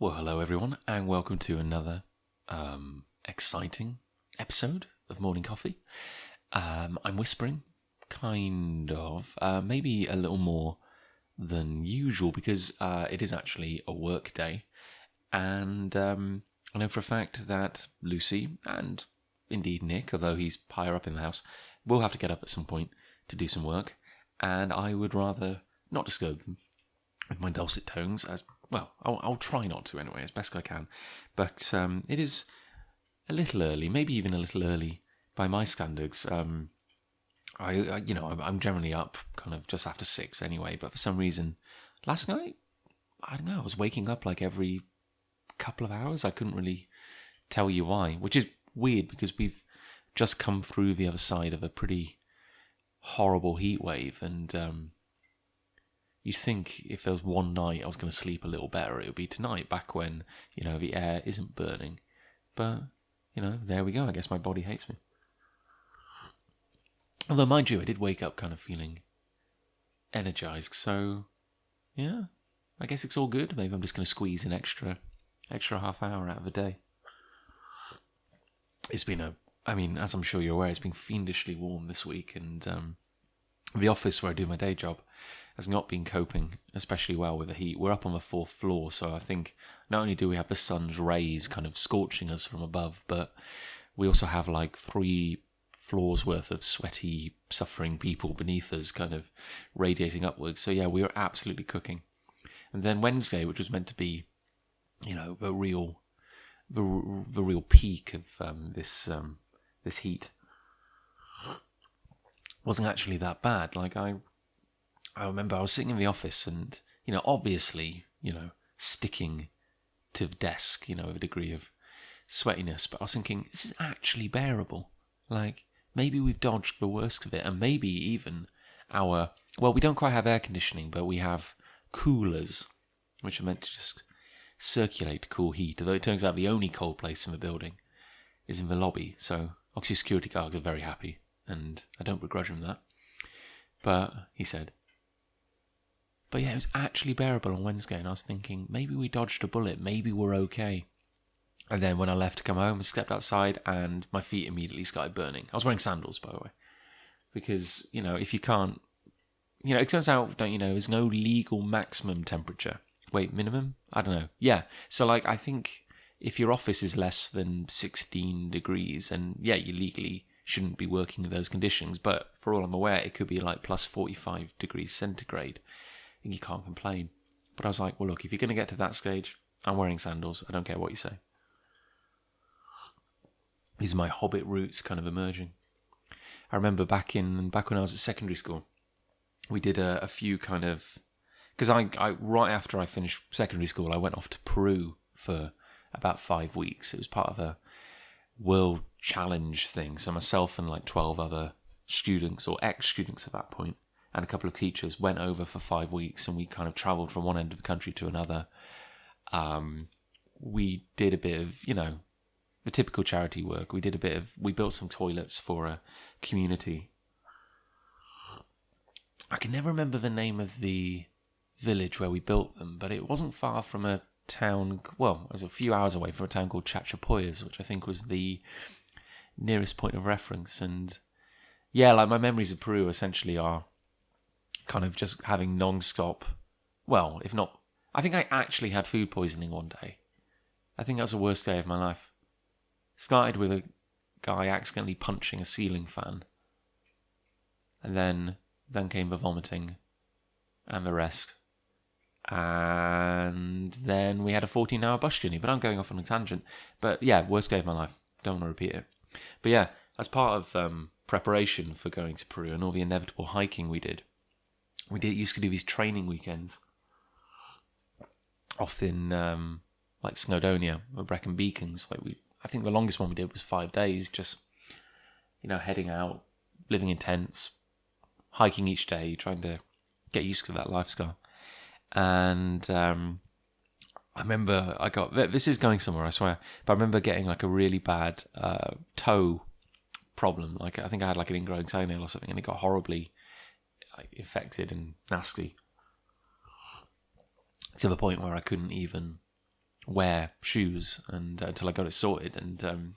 Well, hello everyone, and welcome to another exciting episode of Morning Coffee. I'm whispering, kind of, maybe a little more than usual because it is actually a work day, and I know for a fact that Lucy and indeed Nick, although he's higher up in the house, will have to get up at some point to do some work, and I would rather not disturb them with my dulcet tones, as well, I'll try not to anyway, as best I can. But it is a little early, maybe even a little early by my standards. I'm generally up kind of just after 6 anyway. But for some reason, last night, I don't know, I was waking up like every couple of hours. I couldn't really tell you why, which is weird because we've just come through the other side of a pretty horrible heat wave, and you'd think if there was one night I was going to sleep a little better, it would be tonight, back when, the air isn't burning. But, there we go. I guess my body hates me. Although, mind you, I did wake up kind of feeling energized. So, yeah, I guess it's all good. Maybe I'm just going to squeeze an extra half hour out of the day. It's been as I'm sure you're aware, it's been fiendishly warm this week, and the office where I do my day job has not been coping especially well with the heat. We're up on the 4th floor, so I think not only do we have the sun's rays kind of scorching us from above, but we also have like 3 floors worth of sweaty, suffering people beneath us kind of radiating upwards. So yeah, we were absolutely cooking. And then Wednesday, which was meant to be, the real peak of this heat, wasn't actually that bad. Like I remember I was sitting in the office and, obviously, sticking to the desk, with a degree of sweatiness. But I was thinking, this is actually bearable. Like, maybe we've dodged the worst of it. And maybe even we don't quite have air conditioning, but we have coolers, which are meant to just circulate cool heat. Although it turns out the only cold place in the building is in the lobby. So, obviously, security guards are very happy. And I don't begrudge him that. But he said, but yeah, it was actually bearable on Wednesday, and I was thinking, maybe we dodged a bullet, maybe we're okay. And then when I left to come home, I stepped outside, and my feet immediately started burning. I was wearing sandals, by the way, because, if you can't, it turns out, there's no legal maximum temperature. Wait, minimum? I don't know. Yeah, so, I think if your office is less than 16 degrees, and yeah, you legally shouldn't be working in those conditions, but for all I'm aware, it could be like plus 45 degrees centigrade. And you can't complain. But I was like, well, look, if you're going to get to that stage, I'm wearing sandals. I don't care what you say. These are my hobbit roots kind of emerging. I remember back when I was at secondary school, we did a few kind of, because I right after I finished secondary school, I went off to Peru for about 5 weeks. It was part of a World Challenge thing. So myself and like 12 other students, or ex-students at that point, and a couple of teachers went over for 5 weeks, and we kind of travelled from one end of the country to another. We did a bit of, the typical charity work. We built some toilets for a community. I can never remember the name of the village where we built them, but it wasn't far from a town, well, it was a few hours away from a town called Chachapoyas, which I think was the nearest point of reference. And yeah, like my memories of Peru essentially are kind of just having non-stop, well, if not, I think I actually had food poisoning one day. I think that was the worst day of my life. Started with a guy accidentally punching a ceiling fan, and then came the vomiting and the rest. And then we had a 14-hour bus journey, but I'm going off on a tangent. But yeah, worst day of my life. Don't want to repeat it. But yeah, as part of preparation for going to Peru and all the inevitable hiking we used to do these training weekends off in like Snowdonia or Brecon Beacons. I think the longest one we did was 5 days, just heading out, living in tents, hiking each day, trying to get used to that lifestyle. And I remember this is going somewhere, I swear, but I remember getting like a really bad toe problem. Like I think I had like an ingrowing toenail or something, and it got horribly infected and nasty to the point where I couldn't even wear shoes and until I got it sorted. And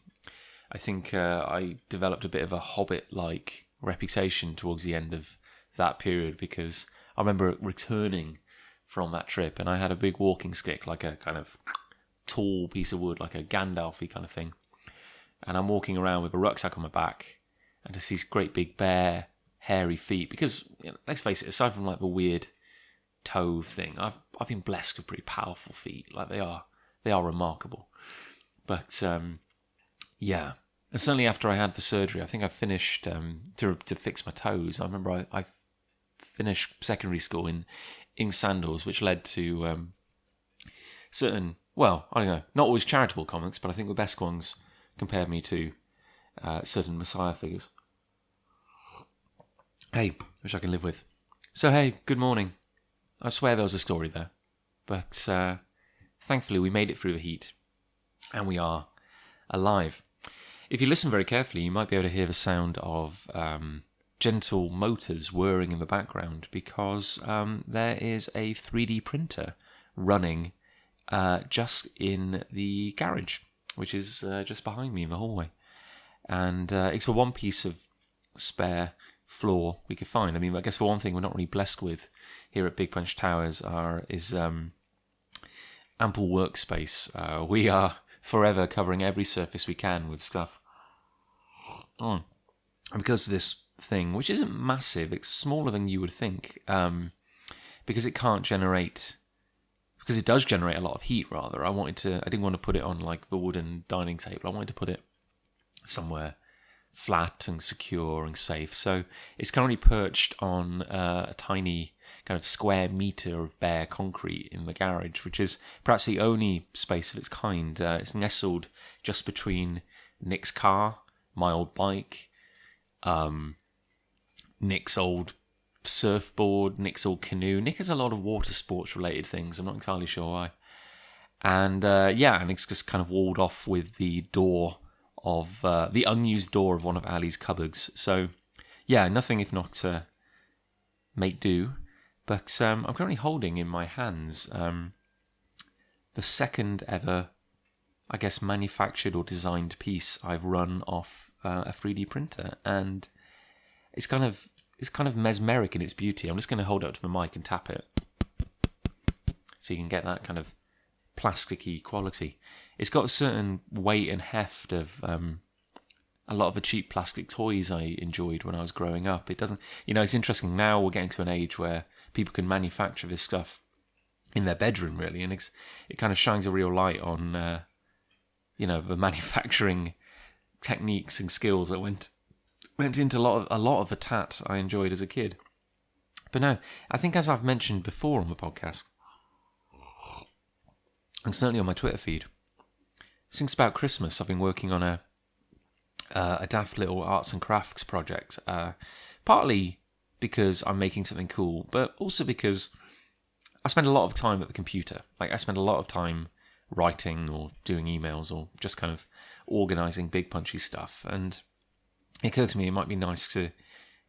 I think I developed a bit of a hobbit-like reputation towards the end of that period, because I remember returning from that trip and I had a big walking stick, like a kind of tall piece of wood, like a Gandalf-y kind of thing. And I'm walking around with a rucksack on my back and just these great big bare hairy feet, because let's face it, aside from like the weird toe thing, I've been blessed with pretty powerful feet. Like they are remarkable. But yeah, and certainly after I had the surgery, I think I finished to fix my toes. I remember I finished secondary school in sandals, which led to certain, well, I don't know, not always charitable comments, but I think the best ones compared me to certain messiah figures. Hey, which I can live with. So hey, good morning. I swear there was a story there, but thankfully we made it through the heat, and we are alive. If you listen very carefully, you might be able to hear the sound of gentle motors whirring in the background, because there is a 3D printer running just in the garage, which is just behind me in the hallway. And it's the one piece of spare floor we could find. I mean, I guess the one thing we're not really blessed with here at Big Punch Towers is ample workspace. We are forever covering every surface we can with stuff. And because of this thing, which isn't massive, it's smaller than you would think, because it can't generate, because it does generate a lot of heat rather. I didn't want to put it on like the wooden dining table. I wanted to put it somewhere flat and secure and safe. So it's currently perched on a tiny kind of square meter of bare concrete in the garage, which is perhaps the only space of its kind. It's nestled just between Nick's car, my old bike, Nick's old surfboard, Nick's old canoe. Nick has a lot of water sports related things. I'm not entirely sure why. And and it's just kind of walled off with the door of the unused door of one of Ali's cupboards. So yeah, nothing if not make do. But I'm currently holding in my hands the second ever, I guess, manufactured or designed piece I've run off a 3D printer, and it's kind of mesmeric in its beauty. I'm just going to hold it up to the mic and tap it, so you can get that kind of plasticky quality. It's got a certain weight and heft of a lot of the cheap plastic toys I enjoyed when I was growing up. It doesn't, it's interesting now we're getting to an age where people can manufacture this stuff in their bedroom, really, and it kind of shines a real light on, the manufacturing techniques and skills that went into a lot of the tat I enjoyed as a kid. But no, I think, as I've mentioned before on the podcast, and certainly on my Twitter feed, since about Christmas I've been working on a daft little arts and crafts project, partly because I'm making something cool, but also because I spend a lot of time at the computer. Like, I spend a lot of time writing or doing emails or just kind of organising big punchy stuff, and it occurred to me it might be nice to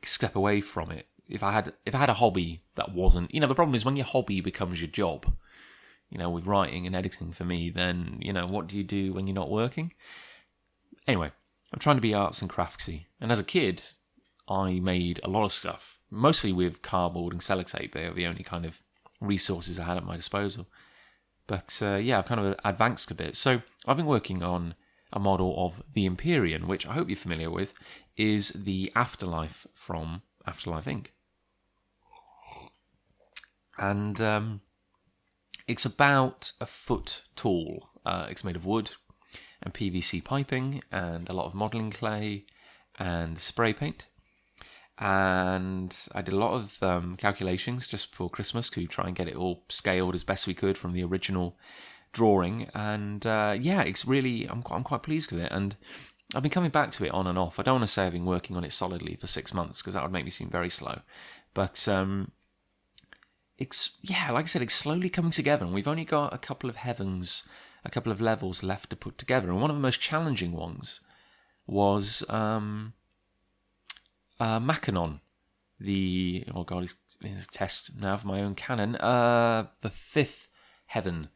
step away from it. If I had a hobby that wasn't, the problem is when your hobby becomes your job, with writing and editing for me, then, what do you do when you're not working? Anyway, I'm trying to be arts and craftsy. And as a kid, I made a lot of stuff, mostly with cardboard and sellotape. They were the only kind of resources I had at my disposal. But I've kind of advanced a bit. So I've been working on a model of the Empyrean, which I hope you're familiar with, is the afterlife from Afterlife Inc. And it's about a foot tall. It's made of wood and PVC piping and a lot of modelling clay and spray paint. And I did a lot of calculations just before Christmas to try and get it all scaled as best we could from the original drawing. And it's really, I'm quite pleased with it. And I've been coming back to it on and off. I don't want to say I've been working on it solidly for 6 months, because that would make me seem very slow. But it's, like I said, it's slowly coming together, and we've only got a couple of levels left to put together. And one of the most challenging ones was Macanon, it's a test now for my own canon, the fifth heaven,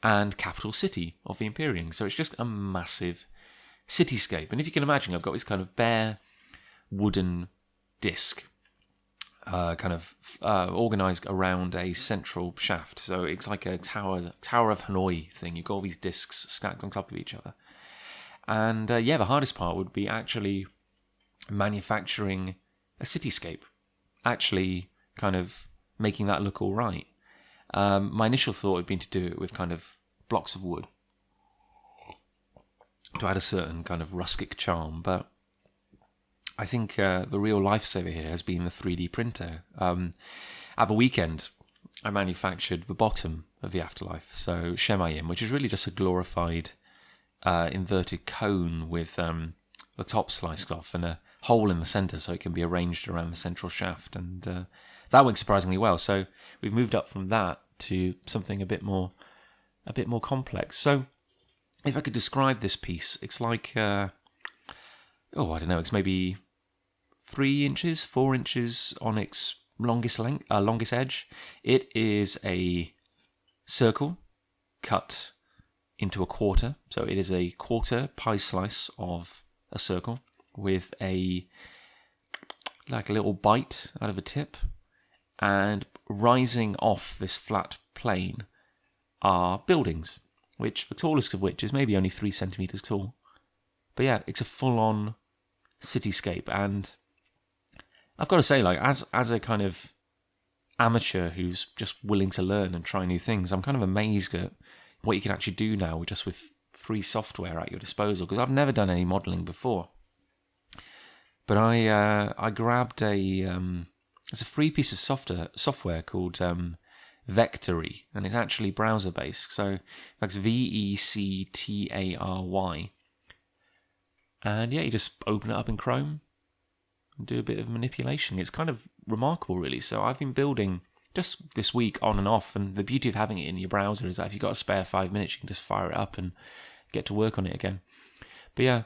and capital city of the Imperium. So it's just a massive cityscape. And if you can imagine, I've got this kind of bare wooden disc organised around a central shaft. So it's like a Tower of Hanoi thing. You've got all these discs stacked on top of each other. And the hardest part would be actually manufacturing a cityscape, actually kind of making that look all right. My initial thought had been to do it with kind of blocks of wood to add a certain kind of rustic charm, but I think the real lifesaver here has been the 3D printer. At the weekend, I manufactured the bottom of the Afterlife, so Shemayim, which is really just a glorified inverted cone with the top sliced off and a hole in the centre so it can be arranged around the central shaft, and that went surprisingly well. So we've moved up from that to something a bit more complex. So if I could describe this piece, it's like I don't know, it's maybe 3 inches, 4 inches on its longest edge. It is a circle cut into a quarter. So it is a quarter pie slice of a circle with a little bite out of a tip, and rising off this flat plane are buildings, which the tallest of which is maybe only 3 centimeters tall. But yeah, it's a full-on cityscape, and I've got to say, like, as a kind of amateur who's just willing to learn and try new things, I'm kind of amazed at what you can actually do now with free software at your disposal, because I've never done any modelling before. But I grabbed it's a free piece of software called Vectory, and it's actually browser based. So that's VECTARY, and yeah, you just open it up in Chrome and do a bit of manipulation. It's kind of remarkable, really. So I've been building just this week on and off, and the beauty of having it in your browser is that if you've got a spare 5 minutes, you can just fire it up and get to work on it again. But yeah,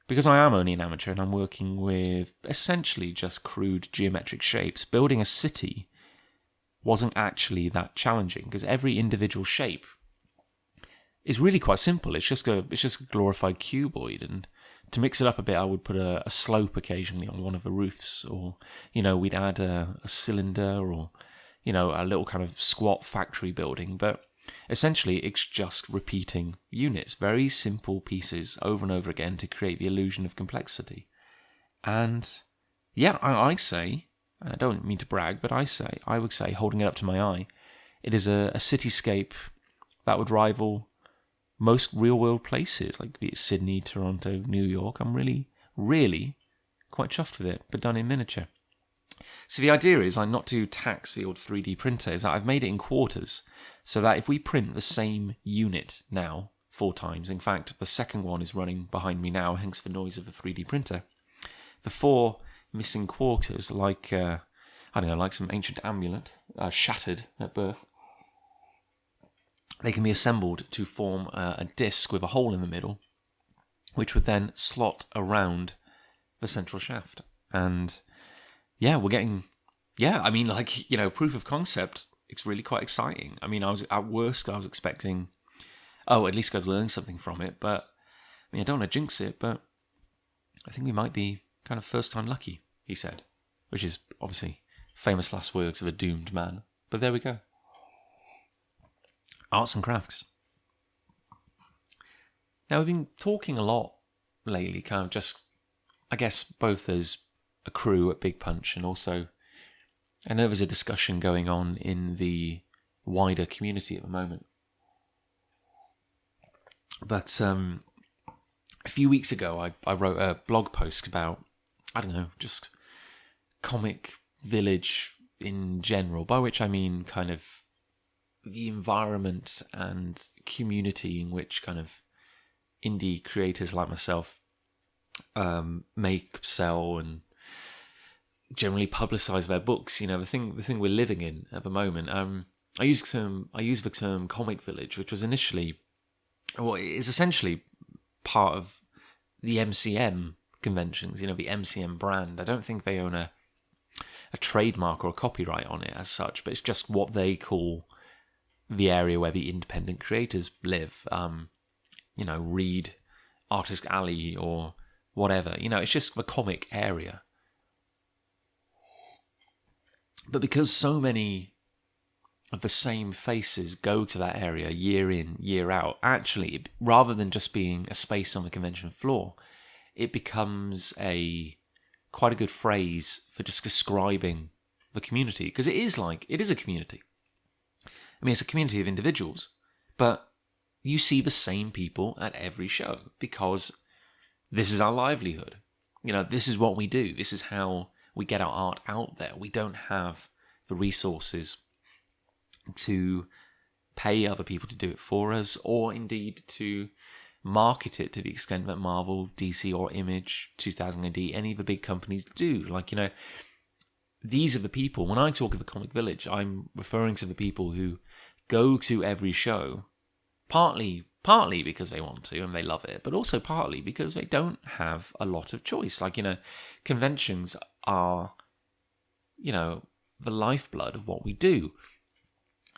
because I am only an amateur and I'm working with essentially just crude geometric shapes, building a city wasn't actually that challenging, because every individual shape is really quite simple. It's just a glorified cuboid, and to mix it up a bit, I would put a slope occasionally on one of the roofs, or we'd add a cylinder, or a little kind of squat factory building. But essentially, it's just repeating units, very simple pieces over and over again to create the illusion of complexity. And yeah, I say, and I don't mean to brag, but I would say, holding it up to my eye, it is a cityscape that would rival most real-world places, like be it Sydney, Toronto, New York. I'm really, really quite chuffed with it, but done in miniature. So the idea is, I'm not to tax the old 3D printer, is that I've made it in quarters, so that if we print the same unit now 4 times, in fact, the second one is running behind me now, hence the noise of the 3D printer, the 4 missing quarters, like, like some ancient amulet, shattered at birth, they can be assembled to form a disc with a hole in the middle, which would then slot around the central shaft. And yeah, we're getting, proof of concept. It's really quite exciting. I mean, I was expecting, at least I'd learn something from it. But I don't want to jinx it, but I think we might be kind of first time lucky, he said, which is obviously famous last words of a doomed man. But there we go. Arts and crafts. Now, we've been talking a lot lately, kind of just, I guess, both as a crew at Big Punch, and also I know there's a discussion going on in the wider community at the moment. But a few weeks ago, I wrote a blog post about, just Comic Village in general, by which I mean kind of the environment and community in which kind of indie creators like myself make, sell, and generally publicize their books. The thing we're living in at the moment. I use the term Comic Village, which was initially, is essentially part of the MCM conventions. The MCM brand. I don't think they own a trademark or a copyright on it as such, but it's just what they call the area where the independent creators live. Read Artist Alley or whatever. It's just the comic area. But because so many of the same faces go to that area year in, year out, actually, rather than just being a space on the convention floor, it becomes quite a good phrase for just describing the community. Because it is a community. I mean, it's a community of individuals, but you see the same people at every show because this is our livelihood. This is what we do. This is how we get our art out there. We don't have the resources to pay other people to do it for us, or indeed to market it to the extent that Marvel, DC, or Image, 2000 AD, any of the big companies do. These are the people. When I talk of a comic village, I'm referring to the people who go to every show, partly because they want to and they love it, but also partly because they don't have a lot of choice. Conventions are, the lifeblood of what we do.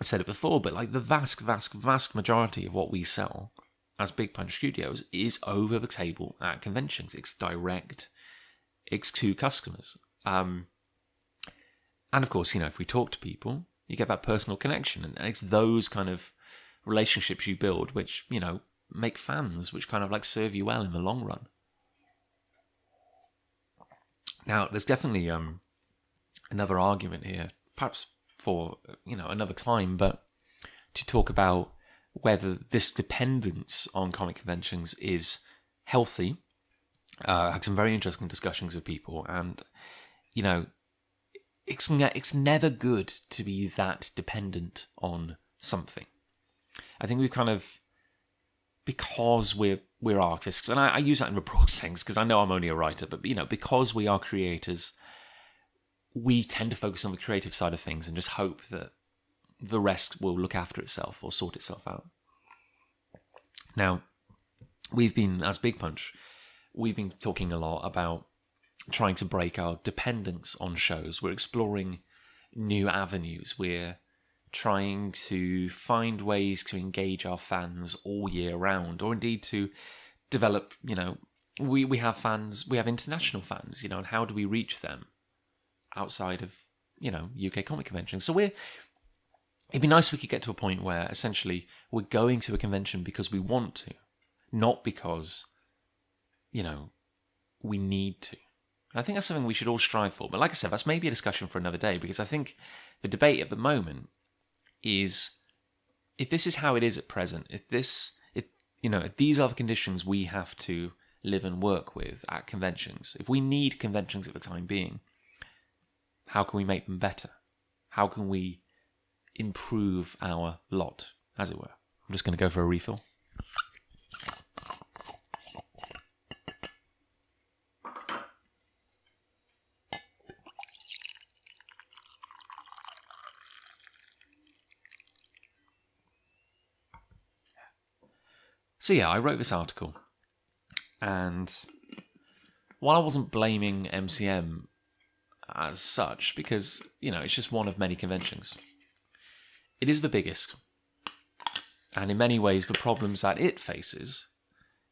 I've said it before, but the vast majority of what we sell as Big Punch Studios is over the table at conventions. It's direct. It's to customers. And of course, if we talk to people, you get that personal connection. And it's those kind of relationships you build which, make fans, which kind of serve you well in the long run. Now, there's definitely another argument here, perhaps for, another time, but to talk about whether this dependence on comic conventions is healthy. I had some very interesting discussions with people, and, it's never good to be that dependent on something. I think we've kind of, because we're artists, and I use that in the broad sense because I know I'm only a writer, but because we are creators, we tend to focus on the creative side of things and just hope that the rest will look after itself or sort itself out. Now, as Big Punch, we've been talking a lot about trying to break our dependence on shows. We're exploring new avenues. We're trying to find ways to engage our fans all year round, or indeed to develop, we have fans, we have international fans, and how do we reach them outside of, UK comic conventions? So it'd be nice if we could get to a point where essentially we're going to a convention because we want to, not because, we need to. I think that's something we should all strive for. But like I said, that's maybe a discussion for another day, because I think the debate at the moment is, if this is how it is at present, if these are the conditions we have to live and work with at conventions, if we need conventions at the time being, how can we make them better? How can we improve our lot, as it were? I'm just going to go for a refill. So yeah, I wrote this article, and while I wasn't blaming MCM as such, because, it's just one of many conventions, it is the biggest, and in many ways the problems that it faces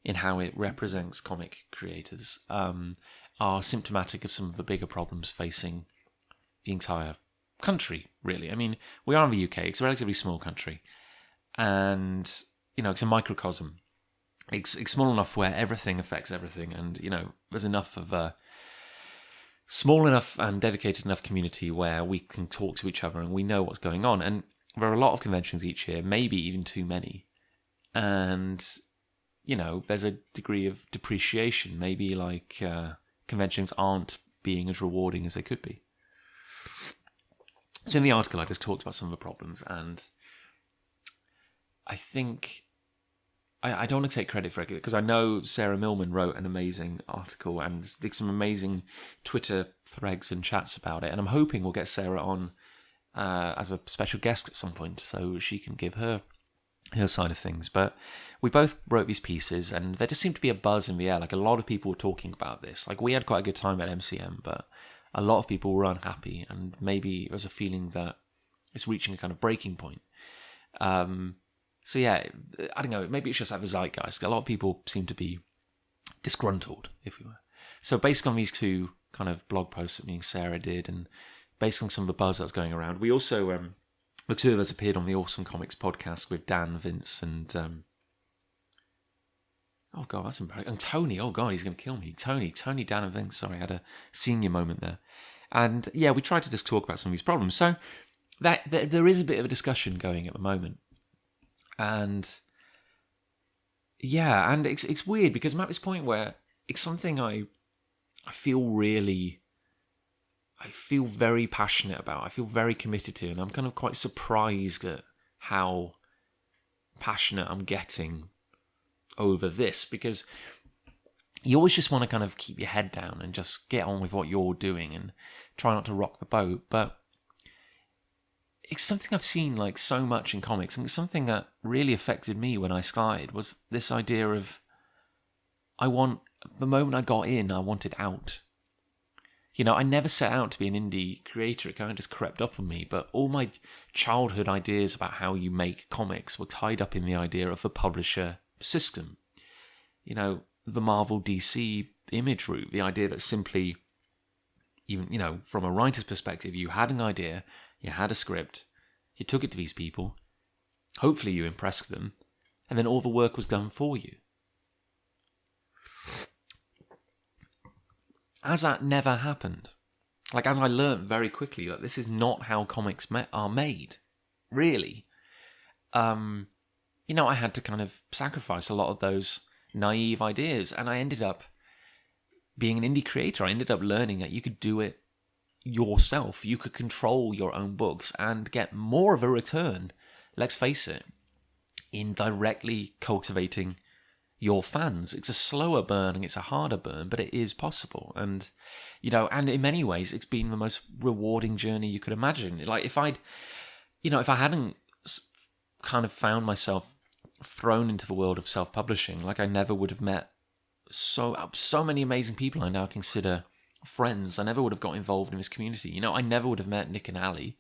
in how it represents comic creators are symptomatic of some of the bigger problems facing the entire country, really. I mean, we are in the UK, it's a relatively small country, and, it's a microcosm. It's small enough where everything affects everything, and, there's enough of a small enough and dedicated enough community where we can talk to each other and we know what's going on. And there are a lot of conventions each year, maybe even too many. And, there's a degree of depreciation. Maybe conventions aren't being as rewarding as they could be. So in the article, I just talked about some of the problems, and I think I don't want to take credit for it, because I know Sarah Millman wrote an amazing article and did some amazing Twitter threads and chats about it, and I'm hoping we'll get Sarah on as a special guest at some point so she can give her side of things. But we both wrote these pieces, and there just seemed to be a buzz in the air. A lot of people were talking about this. We had quite a good time at MCM, but a lot of people were unhappy, and maybe there was a feeling that it's reaching a kind of breaking point. So yeah, I don't know, maybe it's just like the zeitgeist. A lot of people seem to be disgruntled, if we were. So based on these two kind of blog posts that me and Sarah did, and based on some of the buzz that was going around, we also, the two of us appeared on the Awesome Comics podcast with Dan, Vince, and oh god, that's embarrassing. And Tony, oh god, he's going to kill me. Tony, Dan and Vince, sorry, I had a senior moment there. And yeah, we tried to just talk about some of these problems. So that there is a bit of a discussion going at the moment. And yeah, and it's weird because I'm at this point where it's something I feel very passionate about. I feel very committed to, and I'm kind of quite surprised at how passionate I'm getting over this, because you always just want to kind of keep your head down and just get on with what you're doing and try not to rock the boat. But it's something I've seen like so much in comics, and it's something that really affected me when I started, was this idea of the moment I got in, I wanted out. You know, I never set out to be an indie creator. It kind of just crept up on me. But all my childhood ideas about how you make comics were tied up in the idea of a publisher system. You know, the Marvel DC image route, the idea that simply, even, you know, from a writer's perspective, you had an idea, you had a script, you took it to these people, hopefully you impressed them, and then all the work was done for you. As that never happened, like as I learned very quickly, that this is not how comics are made, really. You know, I had to kind of sacrifice a lot of those naive ideas, and I ended up being an indie creator. I ended up learning that you could do it yourself. You could control your own books and get more of a return, let's face it, in directly cultivating your fans. It's a slower burn and it's a harder burn, but it is possible. And, you know, and in many ways, it's been the most rewarding journey you could imagine. Like if I hadn't kind of found myself thrown into the world of self-publishing, like I never would have met so many amazing people I now consider friends. I never would have got involved in this community. You know, I never would have met Nick and Ali.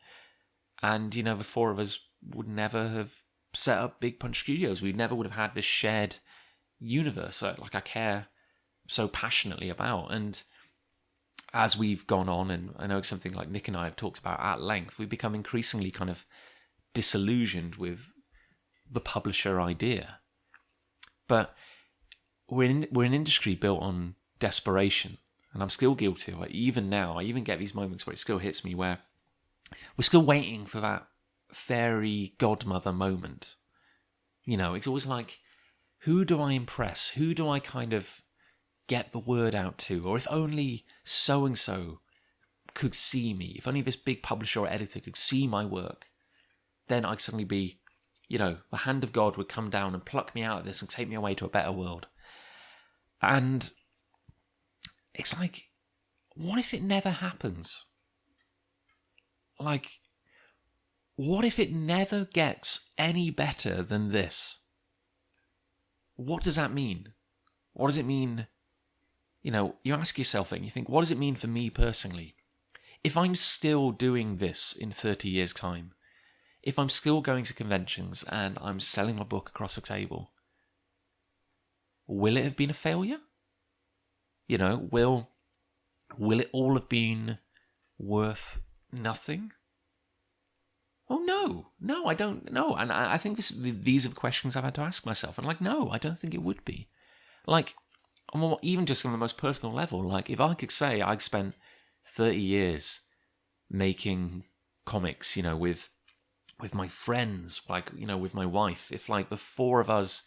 And, you know, the four of us would never have set up Big Punch Studios. We never would have had this shared universe like I care so passionately about. And as we've gone on, and I know it's something like Nick and I have talked about at length, we've become increasingly kind of disillusioned with the publisher idea. But we're an industry built on desperation, and I'm still guilty of it. Even now, I even get these moments where it still hits me, where we're still waiting for that fairy godmother moment. You know, it's always like, who do I impress? Who do I kind of get the word out to? Or if only so-and-so could see me, if only this big publisher or editor could see my work, then I'd suddenly be, you know, the hand of God would come down and pluck me out of this and take me away to a better world. And it's like, what if it never happens? Like, what if it never gets any better than this? What does that mean? What does it mean? You know, you ask yourself and you think, what does it mean for me personally? If I'm still doing this in 30 years' time, if I'm still going to conventions and I'm selling my book across the table, will it have been a failure? You know, will it all have been worth nothing? Oh, no, I don't know. And I think these are the questions I've had to ask myself. And like, no, I don't think it would be. Like, even just on the most personal level, like if I could say I'd spent 30 years making comics, you know, with my friends, like, you know, with my wife, if like the four of us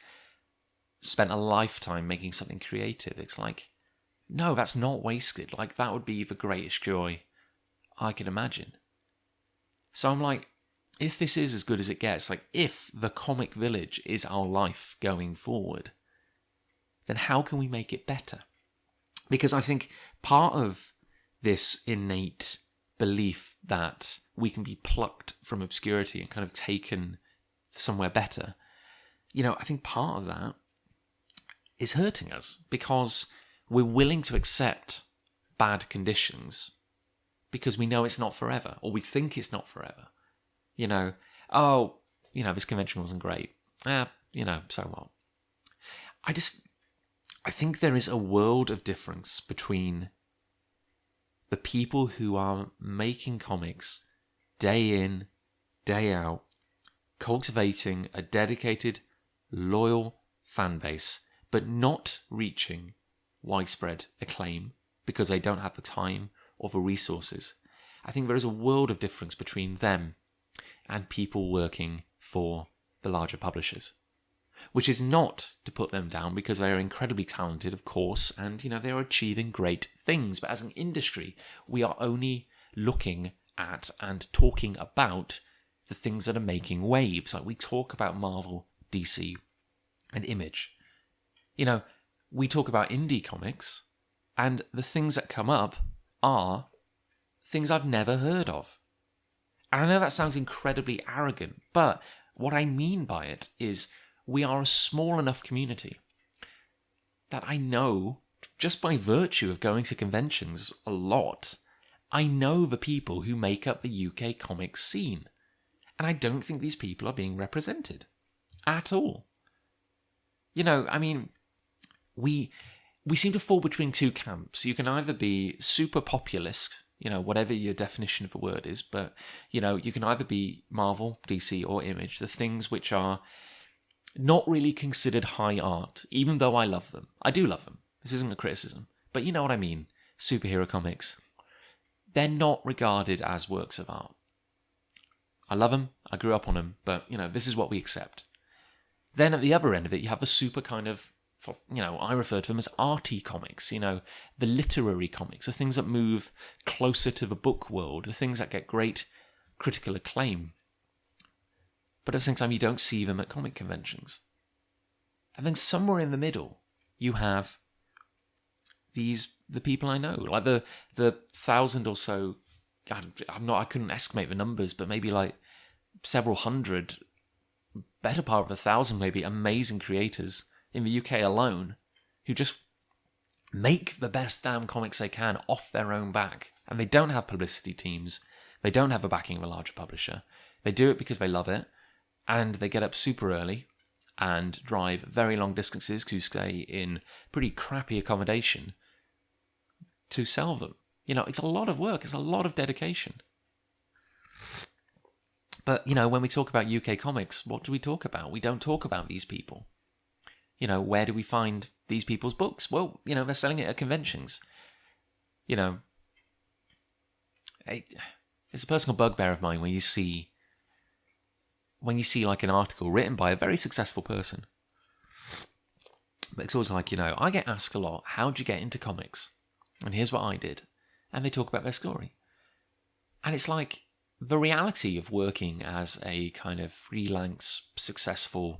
spent a lifetime making something creative, it's like, no, that's not wasted. Like, that would be the greatest joy I could imagine. So I'm like, if this is as good as it gets, like if the comic village is our life going forward, then how can we make it better? Because I think part of this innate belief that we can be plucked from obscurity and kind of taken somewhere better, you know, I think part of that is hurting us because we're willing to accept bad conditions because we know it's not forever, or we think it's not forever. You know, oh, this convention wasn't great. So what? I think there is a world of difference between the people who are making comics day in, day out, cultivating a dedicated, loyal fan base, but not reaching widespread acclaim because they don't have the time or the resources. I think there is a world of difference between them and people working for the larger publishers. Which is not to put them down, because they are incredibly talented, of course, and they are achieving great things. But as an industry, we are only looking at and talking about the things that are making waves. Like we talk about Marvel, DC, and Image. We talk about indie comics, and the things that come up are things I've never heard of. And I know that sounds incredibly arrogant, but what I mean by it is we are a small enough community that I know, just by virtue of going to conventions a lot, I know the people who make up the UK comics scene. And I don't think these people are being represented at all. We seem to fall between two camps. You can either be super populist, whatever your definition of a word is, but, you can either be Marvel, DC, or Image, the things which are not really considered high art, even though I love them. I do love them. This isn't a criticism. But you know what I mean. Superhero comics. They're not regarded as works of art. I love them. I grew up on them. But, this is what we accept. Then at the other end of it, you have the super kind of, I refer to them as arty comics. The literary comics. The things that move closer to the book world. The things that get great critical acclaim. But at the same time, you don't see them at comic conventions. And then somewhere in the middle, you have the people I know, like the 1,000 or so. I couldn't estimate the numbers, but maybe like several hundred, better part of 1,000 maybe, amazing creators in the UK alone who just make the best damn comics they can off their own back. And they don't have publicity teams. They don't have the backing of a larger publisher. They do it because they love it. And they get up super early and drive very long distances to stay in pretty crappy accommodation to sell them. It's a lot of work. It's a lot of dedication. But, when we talk about UK comics, what do we talk about? We don't talk about these people. Where do we find these people's books? Well, they're selling it at conventions. It's a personal bugbear of mine when you see like an article written by a very successful person. But it's always like, I get asked a lot, how'd you get into comics? And here's what I did. And they talk about their story. And it's like the reality of working as a kind of freelance, successful,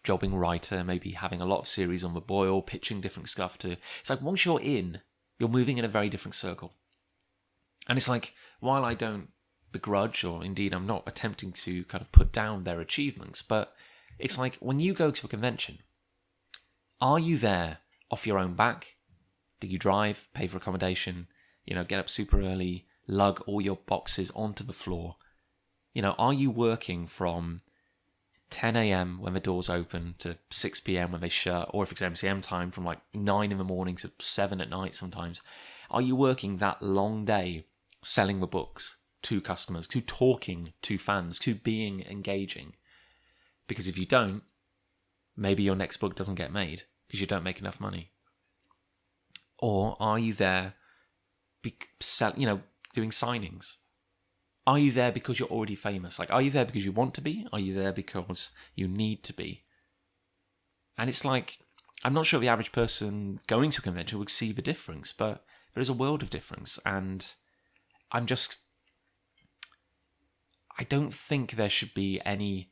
jobbing writer, maybe having a lot of series on the boil, pitching different stuff to... It's like once you're in, you're moving in a very different circle. And it's like, while I don't begrudge, or indeed I'm not attempting to kind of put down their achievements, but it's like when you go to a convention, are you there off your own back? Do you drive, pay for accommodation, get up super early, lug all your boxes onto the floor? Are you working from 10 a.m. when the doors open to 6 p.m. when they shut, or if it's MCM time, from like 9 in the morning to 7 at night sometimes? Are you working that long day selling the books to customers, to talking to fans, to being engaging? Because if you don't, maybe your next book doesn't get made because you don't make enough money. Or are you there, doing signings? Are you there because you're already famous? Like, are you there because you want to be? Are you there because you need to be? And it's like, I'm not sure the average person going to a convention would see the difference, but there is a world of difference. And I don't think there shouldn't be any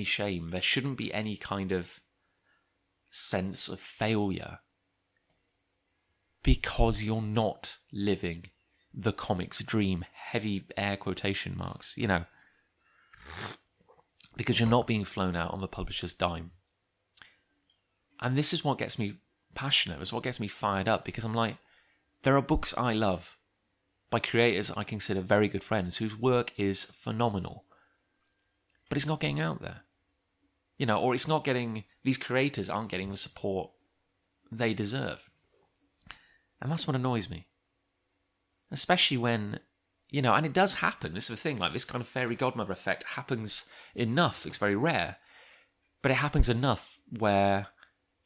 shame. There shouldn't be any kind of sense of failure because you're not living the comics dream, heavy air quotation marks, because you're not being flown out on the publisher's dime. And this is what gets me passionate. It's what gets me fired up, because I'm like, there are books I love by creators I consider very good friends whose work is phenomenal. but it's not getting out there. Or it's not getting, these creators aren't getting the support they deserve. And that's what annoys me. Especially when, and it does happen, this is the thing, like this kind of fairy godmother effect happens enough, it's very rare, but it happens enough where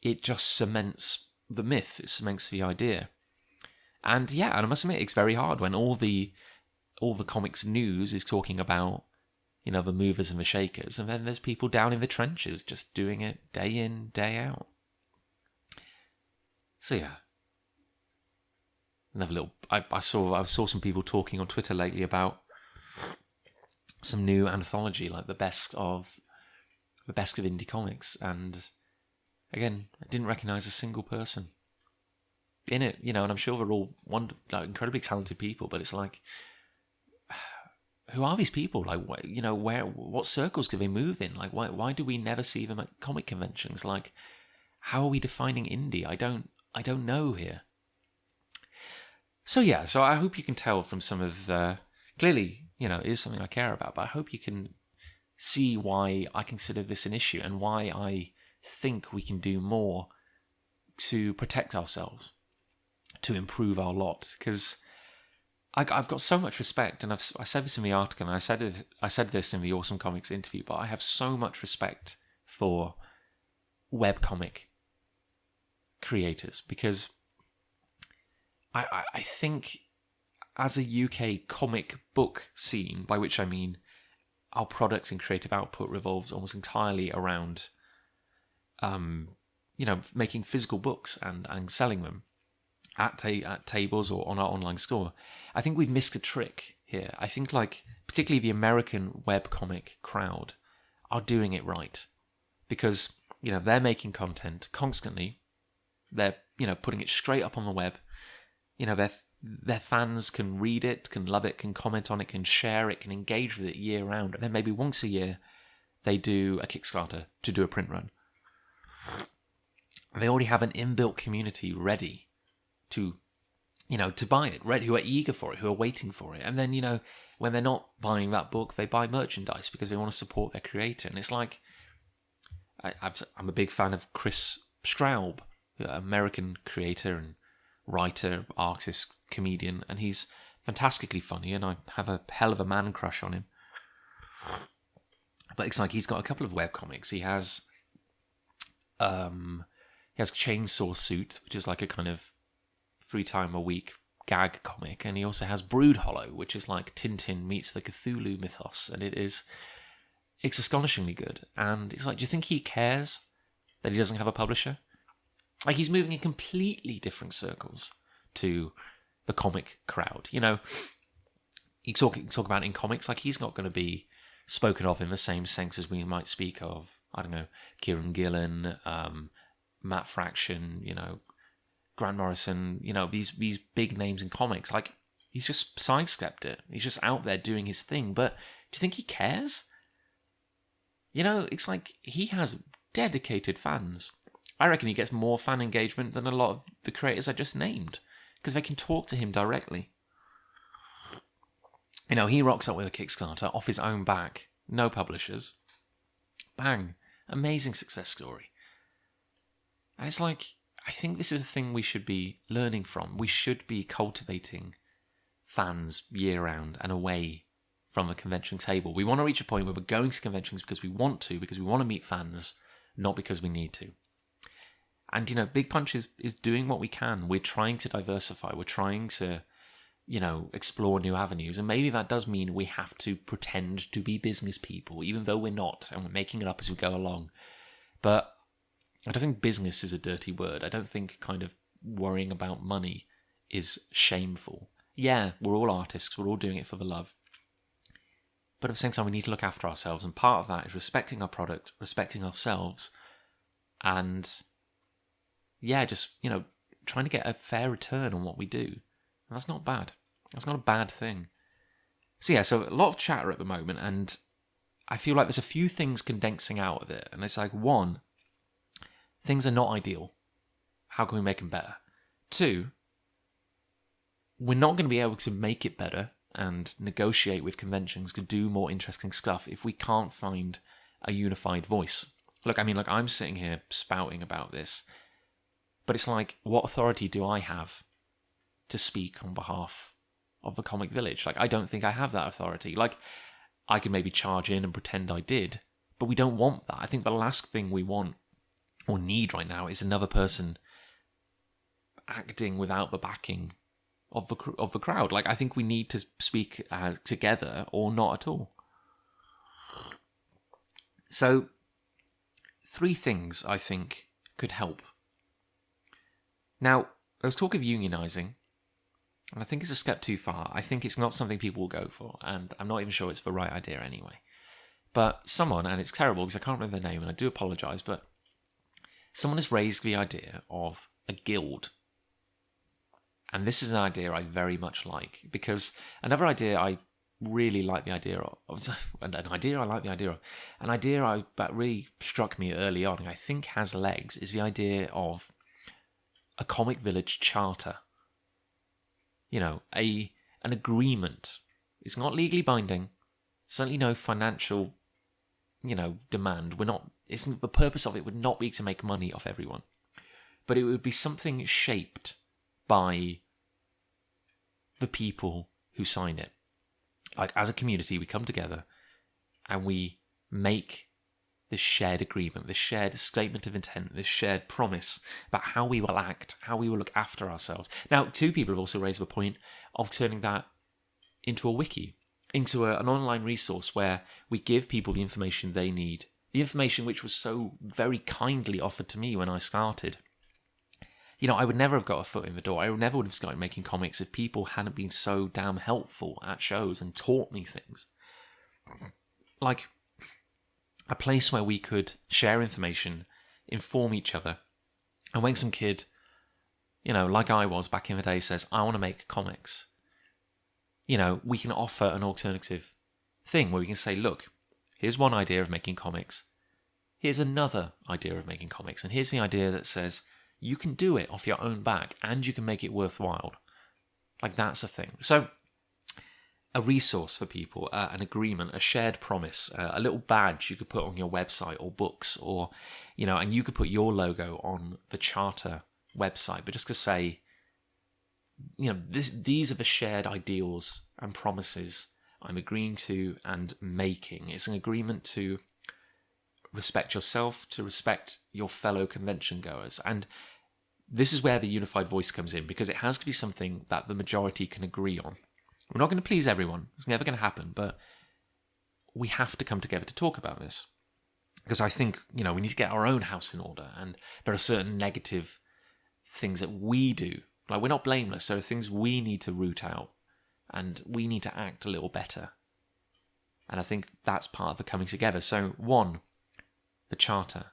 it just cements the myth, it cements the idea. And and I must admit, it's very hard when all the comics news is talking about, the movers and the shakers, and then there's people down in the trenches just doing it day in, day out. So yeah. Another little, I saw some people talking on Twitter lately about some new anthology, like the best of indie comics, and again, I didn't recognise a single person in it, and I'm sure they're all incredibly talented people, but it's like, who are these people? Like, what circles do they move in? Like, why do we never see them at comic conventions? Like, how are we defining indie? I don't know here. So yeah, so I hope you can tell from some of the, clearly, it is something I care about, but I hope you can see why I consider this an issue and why I think we can do more to protect ourselves, to improve our lot, because I've got so much respect, and I said this in the article, and I said this in the Awesome Comics interview, but I have so much respect for webcomic creators, because I think as a UK comic book scene, by which I mean our products and creative output revolves almost entirely around, making physical books and selling them at tables or on our online store. I think we've missed a trick here. I think, like, particularly the American webcomic crowd are doing it right, because they're making content constantly. They're putting it straight up on the web. Their fans can read it, can love it, can comment on it, can share it, can engage with it year round. And then maybe once a year they do a Kickstarter to do a print run. And they already have an inbuilt community ready to buy it, ready, who are eager for it, who are waiting for it. And then, when they're not buying that book, they buy merchandise because they want to support their creator. And it's like, I'm a big fan of Chris Straub, American creator and writer, artist, comedian, and he's fantastically funny, and I have a hell of a man crush on him. But it's like he's got a couple of webcomics. He has Chainsaw Suit, which is like a kind of 3 times a week gag comic, and he also has Brood Hollow, which is like Tintin meets the Cthulhu mythos, and it's astonishingly good. And it's like, do you think he cares that he doesn't have a publisher? Like, he's moving in completely different circles to the comic crowd. You talk about it in comics, like, he's not going to be spoken of in the same sense as we might speak of, I don't know, Kieran Gillen, Matt Fraction, Grant Morrison, these big names in comics. Like, he's just sidestepped it. He's just out there doing his thing. But do you think he cares? It's like he has dedicated fans. I reckon he gets more fan engagement than a lot of the creators I just named, because they can talk to him directly. He rocks up with a Kickstarter off his own back, no publishers. Bang. Amazing success story. And it's like, I think this is a thing we should be learning from. We should be cultivating fans year round and away from the convention table. We want to reach a point where we're going to conventions because we want to meet fans, not because we need to. And, Big Punch is doing what we can. We're trying to diversify. We're trying to, explore new avenues. And maybe that does mean we have to pretend to be business people, even though we're not, and we're making it up as we go along. But I don't think business is a dirty word. I don't think kind of worrying about money is shameful. Yeah, we're all artists. We're all doing it for the love. But at the same time, we need to look after ourselves. And part of that is respecting our product, respecting ourselves, and just, trying to get a fair return on what we do. And that's not bad. That's not a bad thing. So a lot of chatter at the moment, and I feel like there's a few things condensing out of it. And it's like, 1, things are not ideal. How can we make them better? 2, we're not going to be able to make it better and negotiate with conventions to do more interesting stuff if we can't find a unified voice. Look, I mean, I'm sitting here spouting about this, but it's like, what authority do I have to speak on behalf of the Comic Village? I don't think I have that authority. I can maybe charge in and pretend I did, but we don't want that. I think the last thing we want or need right now is another person acting without the backing of the crowd. I think we need to speak together or not at all. So, 3 things I think could help. Now, there was talk of unionising, and I think it's a step too far. I think it's not something people will go for, and I'm not even sure it's the right idea anyway. But someone, and it's terrible because I can't remember their name, and I do apologise, but someone has raised the idea of a guild. And this is an idea I very much like, because another idea I really like the idea of, that really struck me early on, and I think has legs, is the idea of a Comic Village charter. An agreement. It's not legally binding. Certainly no financial, demand. The purpose of it would not be to make money off everyone. But it would be something shaped by the people who sign it. As a community, we come together and we make this shared agreement, this shared statement of intent, this shared promise about how we will act, how we will look after ourselves. Now, 2 people have also raised the point of turning that into a wiki, into an online resource where we give people the information they need, the information which was so very kindly offered to me when I started. I would never have got a foot in the door. I never would have started making comics if people hadn't been so damn helpful at shows and taught me things. A place where we could share information, inform each other. And when some kid, like I was back in the day, says, I want to make comics, we can offer an alternative thing where we can say, look, here's one idea of making comics. Here's another idea of making comics. And here's the idea that says, you can do it off your own back and you can make it worthwhile. That's a thing. So, a resource for people, an agreement, a shared promise, a little badge you could put on your website or books, or, and you could put your logo on the charter website, but just to say, these are the shared ideals and promises I'm agreeing to and making. It's an agreement to respect yourself, to respect your fellow convention goers. And this is where the unified voice comes in, because it has to be something that the majority can agree on. We're not going to please everyone. It's never going to happen, but we have to come together to talk about this. Because I think, we need to get our own house in order, and there are certain negative things that we do. We're not blameless. There are things we need to root out, and we need to act a little better. And I think that's part of the coming together. So 1, the charter.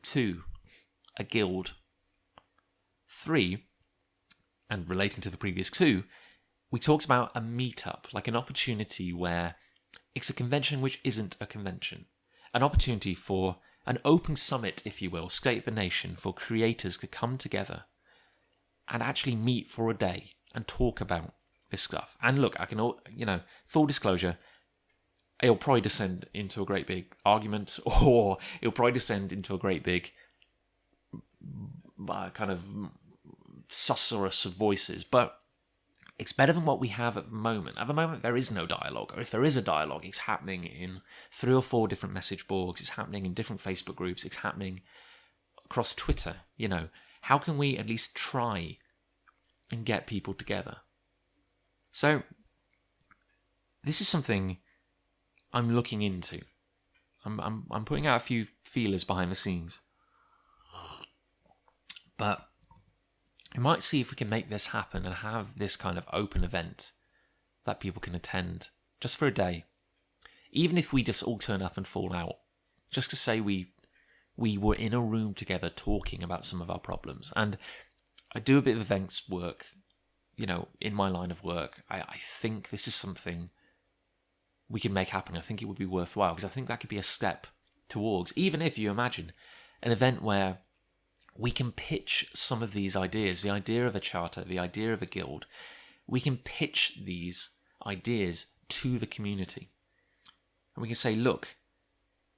2, a guild. 3, and relating to the previous 2, we talked about a meetup, an opportunity where it's a convention which isn't a convention. An opportunity for an open summit, if you will, state of the nation, for creators to come together and actually meet for a day and talk about this stuff. And look, I can, full disclosure, it'll probably descend into a great big argument, or it'll probably descend into a great big kind of susurrus of voices, but it's better than what we have at the moment. At the moment, there is no dialogue, or if there is a dialogue, it's happening in 3 or 4 different message boards, it's happening in different Facebook groups, it's happening across Twitter. How can we at least try and get people together? So, this is something I'm looking into. I'm putting out a few feelers behind the scenes. But we might see if we can make this happen and have this kind of open event that people can attend just for a day. Even if we just all turn up and fall out. Just to say we were in a room together talking about some of our problems. And I do a bit of events work, in my line of work. I think this is something we can make happen. I think it would be worthwhile, because I think that could be a step towards, even if you imagine an event where we can pitch some of these ideas, the idea of a charter, the idea of a guild, we can pitch these ideas to the community. And we can say, look,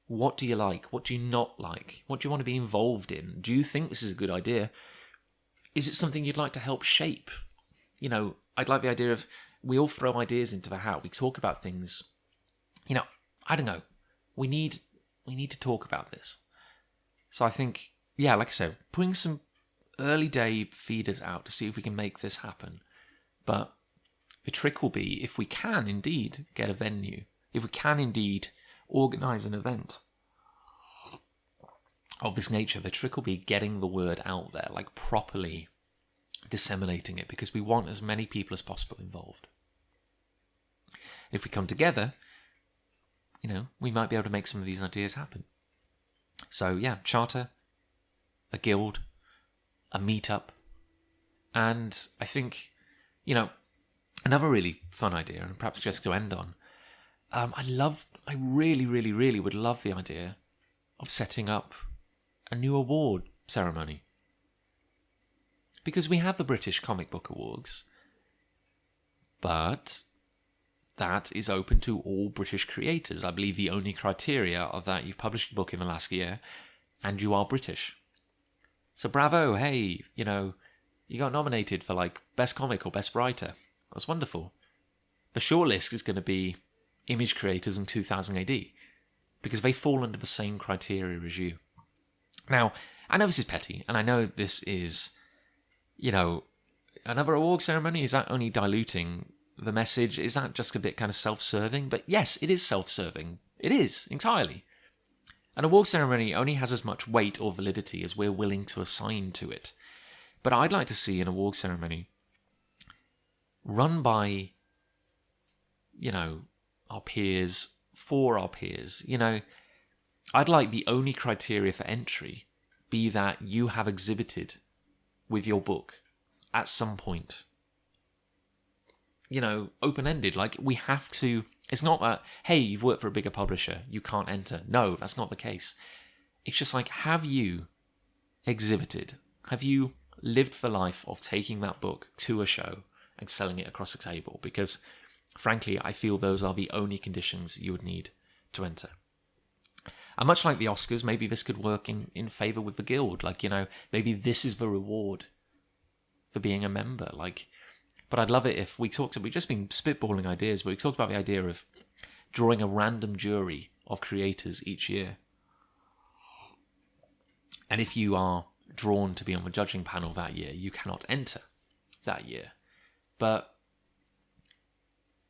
what do you like? What do you not like? What do you want to be involved in? Do you think this is a good idea? Is it something you'd like to help shape? I'd like the idea of we all throw ideas into the hat. We talk about things. I don't know. We need to talk about this. So I think, like I said, putting some early day feeders out to see if we can make this happen. But the trick will be if we can indeed get a venue, if we can indeed organise an event of this nature, the trick will be getting the word out there, like properly disseminating it, because we want as many people as possible involved. If we come together, we might be able to make some of these ideas happen. So charter, a guild, a meetup, and I think, another really fun idea, and perhaps just to end on, I really, really, really would love the idea of setting up a new award ceremony. Because we have the British Comic Book Awards, but that is open to all British creators. I believe the only criteria are that you've published a book in the last year and you are British. So bravo, hey, you got nominated for Best Comic or Best Writer. That's wonderful. The shortlist is going to be image creators in 2000 AD because they fall under the same criteria as you. Now, I know this is petty, and I know this is, another award ceremony. Is that only diluting the message? Is that just a bit kind of self-serving? But yes, it is self-serving. It is, entirely. An award ceremony only has as much weight or validity as we're willing to assign to it. But I'd like to see an award ceremony run by, our peers, for our peers. I'd like the only criteria for entry be that you have exhibited with your book at some point. Open-ended. We have to... It's not that, hey, you've worked for a bigger publisher, you can't enter. No, that's not the case. It's just have you exhibited? Have you lived the life of taking that book to a show and selling it across a table? Because, frankly, I feel those are the only conditions you would need to enter. And much like the Oscars, maybe this could work in favour with the Guild. Maybe this is the reward for being a member. But I'd love it if we've just been spitballing ideas, but we talked about the idea of drawing a random jury of creators each year. And if you are drawn to be on the judging panel that year, you cannot enter that year. But,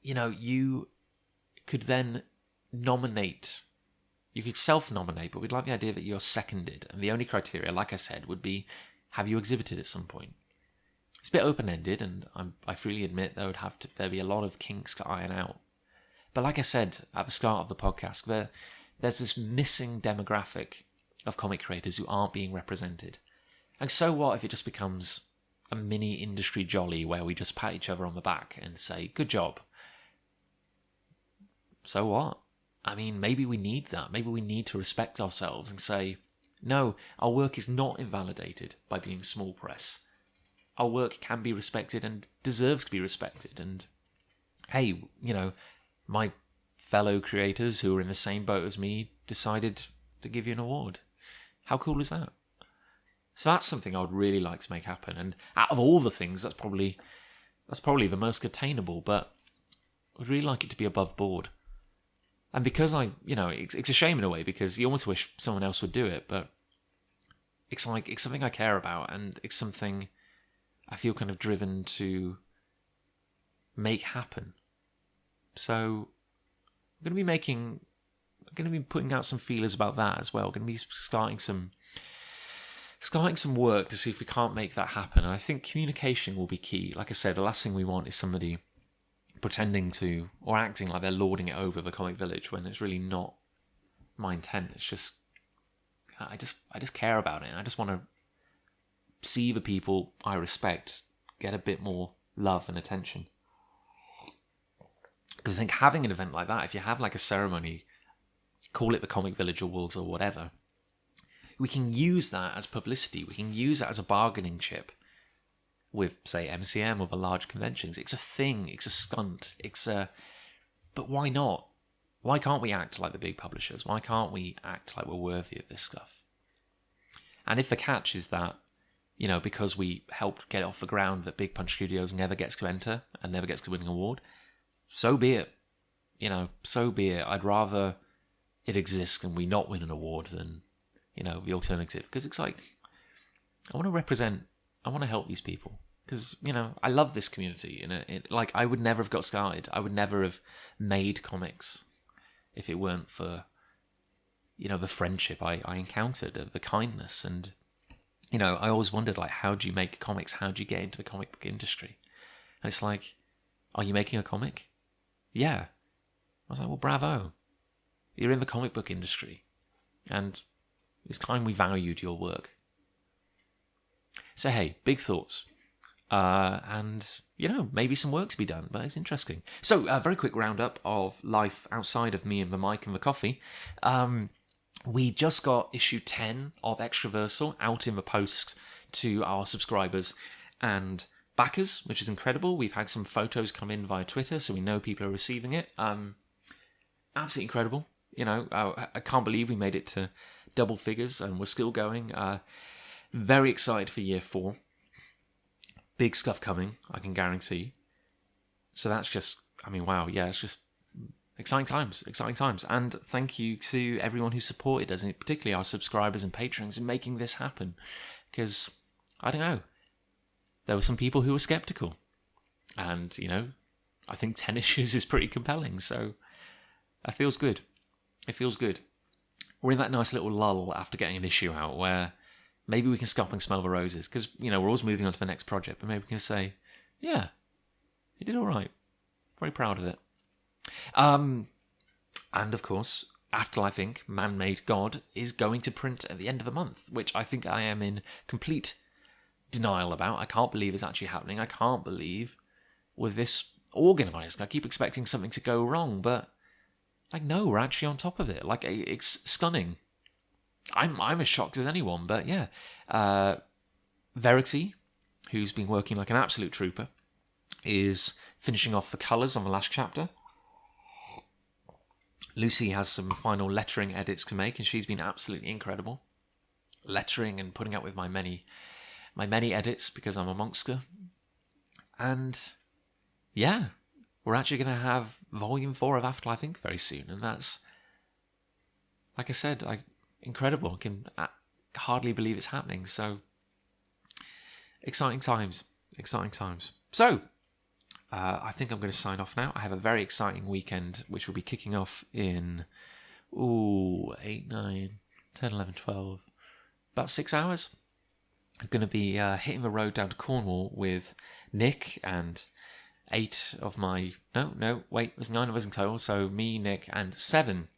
you could then nominate, you could self-nominate, but we'd like the idea that you're seconded. And the only criteria, like I said, would be, have you exhibited at some point? It's a bit open-ended, and I freely admit there'd be a lot of kinks to iron out. But like I said at the start of the podcast, there's this missing demographic of comic creators who aren't being represented. And so what if it just becomes a mini industry jolly where we just pat each other on the back and say, good job? So what? I mean, maybe we need that. Maybe we need to respect ourselves and say, no, our work is not invalidated by being small press. Our work can be respected and deserves to be respected. And hey, my fellow creators who are in the same boat as me decided to give you an award. How cool is that? So that's something I would really like to make happen. And out of all the things, that's probably the most attainable, but I'd really like it to be above board. And because it's a shame in a way, because you almost wish someone else would do it, but it's something I care about, and it's something I feel kind of driven to make happen. So I'm going to be putting out some feelers about that as well. I'm going to be starting some work to see if we can't make that happen. And I think communication will be key. Like I said, the last thing we want is somebody pretending to or acting like they're lording it over the Comic Village when it's really not my intent. It's just I just care about it. And I just want to see the people I respect get a bit more love and attention. Because I think having an event like that, if you have a ceremony, call it the Comic Village Awards or whatever, we can use that as publicity. We can use that as a bargaining chip with, say, MCM or the large conventions. It's a thing. It's a stunt. But why not? Why can't we act like the big publishers? Why can't we act like we're worthy of this stuff? And if the catch is that, because we helped get it off the ground, that Big Punch Studios never gets to enter and never gets to win an award, so be it. So be it. I'd rather it exist and we not win an award than, the alternative. Because it's like, I want to help these people. Because, I love this community. I would never have got started. I would never have made comics if it weren't for, the friendship I encountered, the kindness. And, I always wondered, how do you make comics? How do you get into the comic book industry? And it's like, are you making a comic? Yeah. I was like, well, bravo. You're in the comic book industry. And it's time we valued your work. So, hey, big thoughts. And, maybe some work to be done, but it's interesting. So, a very quick roundup of life outside of me and the mic and the coffee. We just got issue 10 of Extraversal out in the post to our subscribers and backers, which is incredible. We've had some photos come in via Twitter, so we know people are receiving it. Absolutely incredible. I can't believe we made it to double figures and we're still going. Very excited for year 4. Big stuff coming, I can guarantee. So that's just, wow, yeah, it's just exciting times. And thank you to everyone who supported us, and particularly our subscribers and patrons, in making this happen. Because, I don't know, there were some people who were skeptical. And, I think 10 issues is pretty compelling, so it feels good. We're in that nice little lull after getting an issue out where maybe we can stop and smell the roses, because, we're always moving on to the next project, but maybe we can say, yeah, you did all right. Very proud of it. And, of course, Afterlife Inc., Man-Made God, is going to print at the end of the month, which I think I am in complete denial about. I can't believe it's actually happening. I can't believe with this organised. I keep expecting something to go wrong, but, no, we're actually on top of it. It's stunning. I'm as shocked as anyone, but yeah. Verity, who's been working like an absolute trooper, is finishing off the colours on the last chapter. Lucy has some final lettering edits to make, and she's been absolutely incredible. Lettering and putting up with my many edits, because I'm a monster. And yeah, we're actually going to have Volume 4 of Afterlife Inc. very soon, and that's, like I said, incredible. I can hardly believe it's happening. So, exciting times. So, I think I'm going to sign off now. I have a very exciting weekend, which will be kicking off in 8, 9, 10, 11, 12, about 6 hours. I'm going to be hitting the road down to Cornwall with Nick and 8 of my... No, wait, there's 9 of us in total. So me, Nick, and 7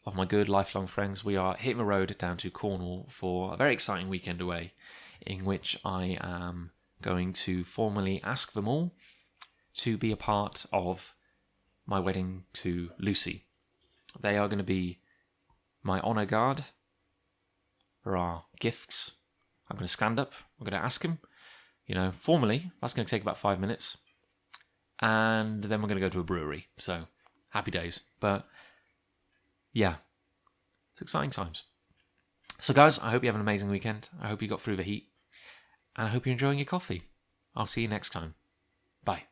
of my good lifelong friends. We are hitting the road down to Cornwall for a very exciting weekend away, in which I am going to formally ask them all to be a part of my wedding to Lucy. They are going to be my honour guard. There are gifts. I'm going to stand up. I'm going to ask them. Formally, that's going to take about 5 minutes. And then we're going to go to a brewery. So, happy days. But, yeah, it's exciting times. So, guys, I hope you have an amazing weekend. I hope you got through the heat. And I hope you're enjoying your coffee. I'll see you next time. Bye.